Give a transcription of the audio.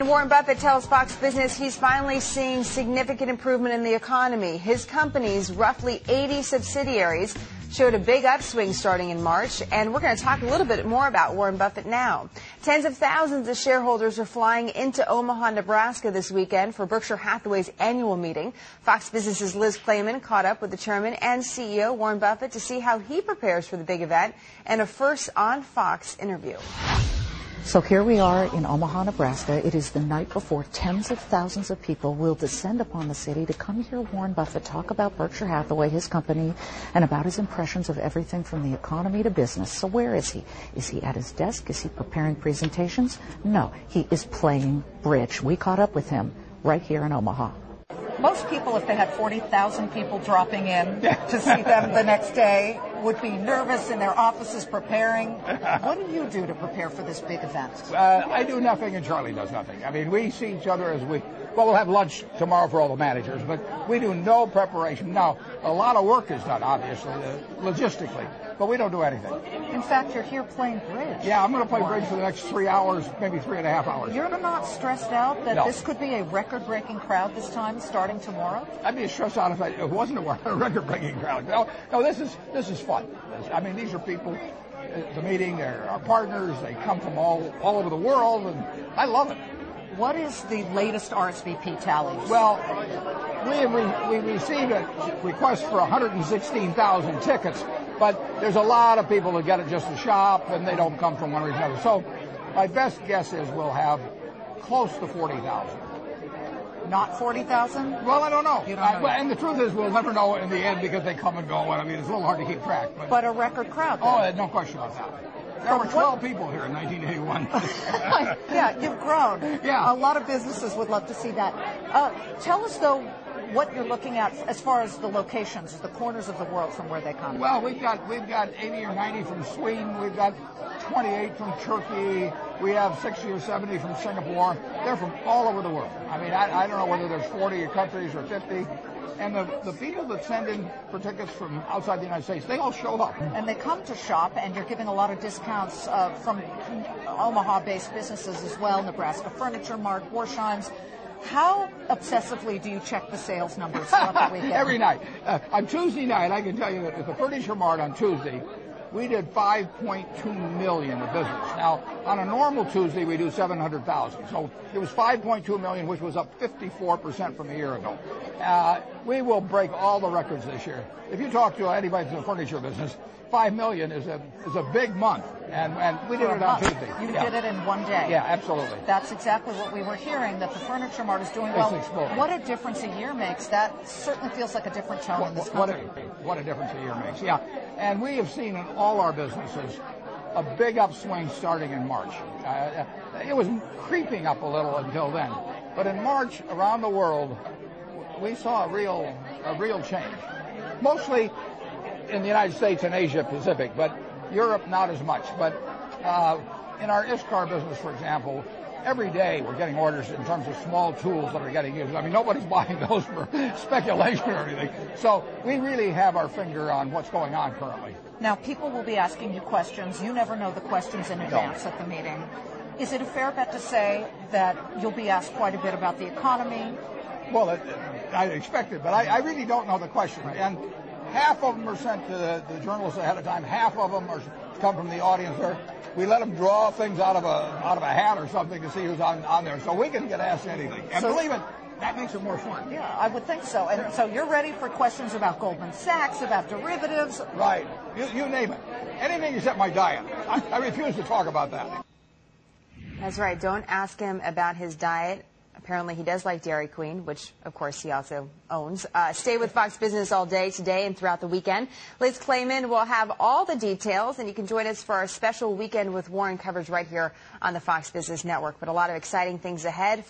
Warren Buffett tells Fox Business he's finally seeing significant improvement in the economy. His company's roughly 80 subsidiaries showed a big upswing starting in March, and we're going to talk a little bit more about Warren Buffett now. Tens of thousands of shareholders are flying into Omaha, Nebraska this weekend for Berkshire Hathaway's annual meeting. Fox Business's Liz Clayman caught up with the chairman and CEO, Warren Buffett, to see how he prepares for the big event and a first on Fox interview. So here we are in Omaha, Nebraska. It is the night before tens of thousands of people will descend upon the city to come hear Warren Buffett talk about Berkshire Hathaway, his company, and about his impressions of everything from the economy to business. So where is he? Is he at his desk? Is he preparing presentations? No, he is playing bridge. We caught up with him right here in Omaha. Most people, if they had 40,000 people dropping in to see them the next day, would be nervous in their offices preparing. What do you do to prepare for this big event? I do nothing and Charlie does nothing. I mean, we see each other as we'll have lunch tomorrow for all the managers, but we do no preparation. Now, a lot of work is done, obviously, logistically, but we don't do anything. In fact, you're here playing bridge. Yeah, I'm going to play bridge for the next 3 hours, maybe 3.5 hours. You're not stressed out that No. This could be a record-breaking crowd this time, starting tomorrow? I'd be stressed out if it wasn't a record-breaking crowd. No, this is fun. I mean, these are people at the meeting. They're our partners. They come from all over the world, and I love it. What is the latest RSVP tally? Well, we received a request for 116,000 tickets, but there's a lot of people that get it just to shop, and they don't come from one reason or another. So my best guess is we'll have close to 40,000. Not 40,000? Well, I don't know. You don't know. And the truth is we'll never know in the end because they come and go, and I mean, it's a little hard to keep track. But a record crowd, then. Oh, no question about that. There were 12 people here in 1981. Yeah, you've grown. Yeah. A lot of businesses would love to see that. Tell us, though, what you're looking at as far as the locations, the corners of the world from where they come. Well, we've got 80 or 90 from Sweden. We've got 28 from Turkey. We have 60 or 70 from Singapore. They're from all over the world. I mean, I don't know whether there's 40 countries or 50. And the people that send in for tickets from outside the United States, they all show up. And they come to shop, and you're giving a lot of discounts from Omaha-based businesses as well, Nebraska Furniture Mart, Warsheim's. How obsessively do you check the sales numbers throughout the weekend? Every night. On Tuesday night, I can tell you that at the Furniture Mart on Tuesday, we did 5.2 million of business. Now, on a normal Tuesday, we do 700,000. So it was 5.2 million, which was up 54% from a year ago. We will break all the records this year. If you talk to anybody in the furniture business, 5 million is a big month, and we did it on Tuesday. You did it in one day. Yeah, absolutely. That's exactly what we were hearing, that the Furniture Mart is doing well. Exploding. What a difference a year makes. That certainly feels like a different tone in this country. What a difference a year makes, yeah. And we have seen in all our businesses a big upswing starting in March. It was creeping up a little until then. But in March, around the world, we saw a real change. Mostly in the United States and Asia Pacific, but Europe not as much. But in our ISCAR business, for example, every day we're getting orders in terms of small tools that are getting used. I mean, nobody's buying those for speculation or anything. So we really have our finger on what's going on currently. Now, people will be asking you questions. You never know the questions in advance at the meeting. Is it a fair bet to say that you'll be asked quite a bit about the economy? Well, I expect it, but I really don't know the question. And half of them are sent to the journalists ahead of time. Half of them come from the audience there. We let them draw things out of a hat or something to see who's on there, so we can get asked anything. And believe it, that makes it more fun. Yeah, I would think so. And so you're ready for questions about Goldman Sachs, about derivatives. Right. You name it. Anything except my diet. I refuse to talk about that. That's right. Don't ask him about his diet. Apparently, he does like Dairy Queen, which, of course, he also owns. Stay with Fox Business all day today and throughout the weekend. Liz Clayman will have all the details, and you can join us for our special Weekend with Warren coverage right here on the Fox Business Network. But a lot of exciting things ahead.